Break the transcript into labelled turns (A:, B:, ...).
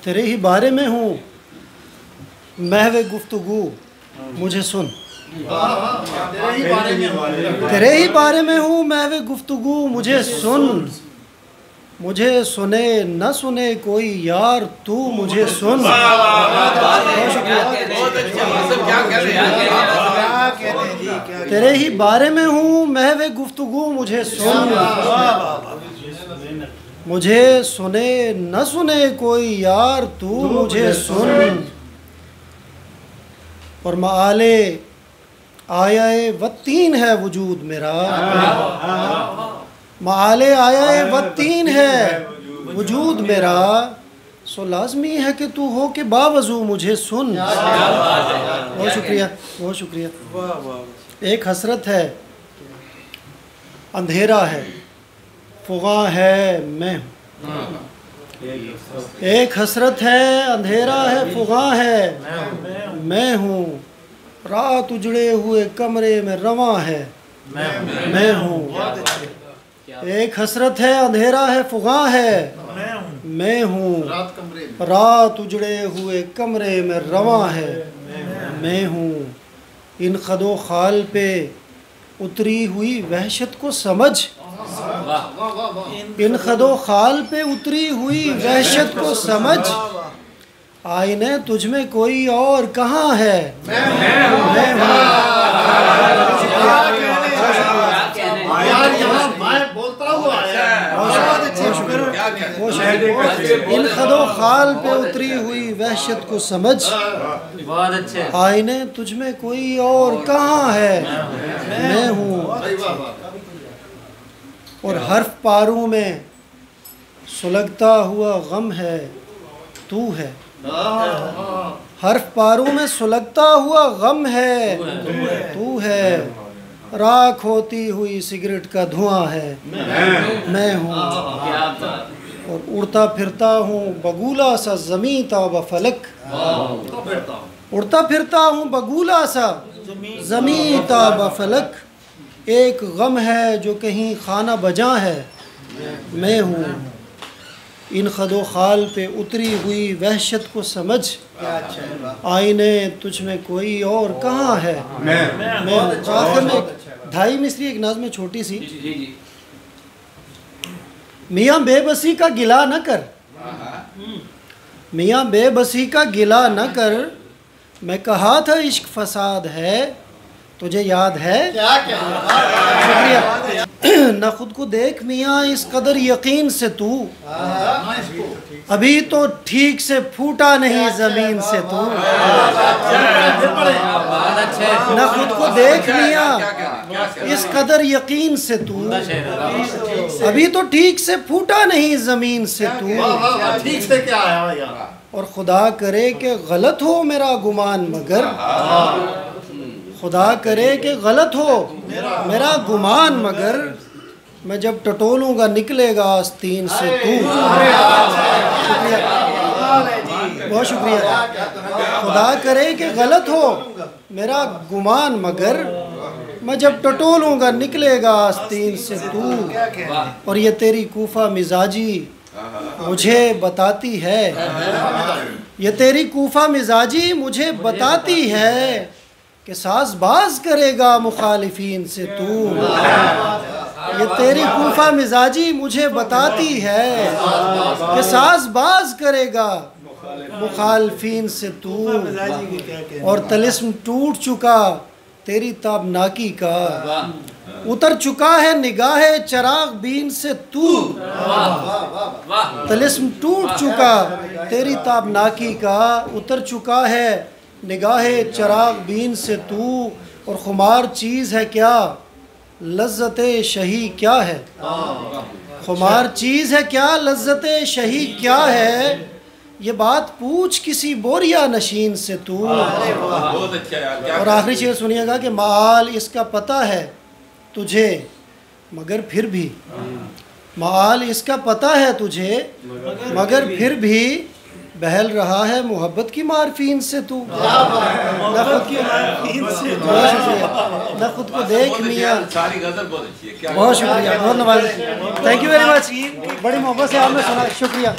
A: तेरे ही बारे में हूँ महवे गुफ्तगू मुझे सुन। तेरे ही बारे में हूँ महवे गुफ्तगू मुझे सुन। मुझे सुने न सुने कोई यार तू मुझे सुन। तेरे ही बारे में हूँ महवे गुफ्तगू मुझे सुन। मुझे सुने न सुने कोई यार तू मुझे सुन। और माले आयाए वत्तीन है वजूद मेरा। माले आयाए वत्तीन है वजूद मेरा। सो लाजमी है कि तू हो के बावजू मुझे सुन। बहुत शुक्रिया, बहुत शुक्रिया। एक हसरत है अंधेरा है फुगा है मैं हूँ। एक हसरत है अंधेरा है फुगा है मैं हूँ। रात उजड़े हुए कमरे में रवां है मैं हूँ। एक हसरत है अंधेरा है फुगा है मैं हूँ। रात उजड़े हुए कमरे में रवां है मैं हूँ। इन खदो खाल पे उतरी हुई वहशत को समझ। इन खदो खाल पे उतरी हुई वहशत को समझ। आईने तुझ में कोई और कहाँ है मैं हूँ। इन खदो खाल पे उतरी हुई वहशत को समझ।
B: बहुत अच्छे।
A: आईने तुझ में कोई और कहाँ है मैं हूँ। और हर्फ पारों में सुलगता हुआ गम है तू है। हर्फ पारों में सुलगता हुआ गम है तू है। राख होती हुई सिगरेट का धुआं है मैं हूँ। और उड़ता फिरता हूँ बगूला सा ज़मीं ताब फलक। उड़ता फिरता हूँ बगूला सा ज़मीं ताब फलक। एक गम है जो कहीं खाना बजा है मैं हूँ। इन खदो खाल पे उतरी हुई वहशत को समझ। आईने तुझ में कोई और कहाँ है मैं हूँ। आखिर में ढाई मिसरी एक नाज़्म छोटी सी। मियाँ बेबसी का गिला न कर। मियाँ बेबसी का गिला न कर। मैं कहा था इश्क फसाद है तुझे याद है। शुक्रिया। न खुद को देख मियाँ इस कदर यकीन से तू। अभी तो ठीक से फूटा नहीं ज़मीन से तू। न खुद को देख मियाँ इस कदर यकीन से तू। अभी तो ठीक से फूटा नहीं ज़मीन से तू।
C: ठीक से क्या आया यार।
A: और खुदा करे कि गलत हो मेरा गुमान मगर। खुदा करे कि गलत हो मेरा गुमान मगर। मैं जब टटोलूँगा निकलेगा आस्तीन से तू। शुक्रिया, बहुत शुक्रिया। खुदा करे कि गलत हो मेरा गुमान मगर। मैं जब टटोलूँगा निकलेगा आस्तीन से तू। और ये तेरी कूफा मिजाजी मुझे बताती है। ये तेरी कूफा मिजाजी मुझे बताती है कि साज़बाज़ करेगा मुखालिफीन से तू। ये तेरी कूफा मिजाजी मुझे बताती है कि साज़बाज़ करेगा मुखालिफीन से तू। और तलिस्म टूट चुका तेरी ताबनाकी का। उतर चुका है निगाहे चराग बीन से तू। तलिस्म टूट चुका तेरी ताबनाकी का। उतर चुका है निगाहे चराग बीन से तू। और खुमार चीज़ है क्या लज्जते शही क्या है। खुमार चीज़ है क्या लज्जते शही क्या है। ये बात पूछ किसी बोरिया नशीन से तू। और आखिरी शेर सुनिएगा कि माल इसका पता है तुझे मगर फिर भी। माल इसका पता है तुझे मगर फिर भी बहल रहा है मोहब्बत की मारफीन से तू। न खुद को देख मियाँ। बहुत शुक्रिया, बहुत Nawaz. Thank you very much. बड़ी मोहब्बत से आपने सुना, शुक्रिया।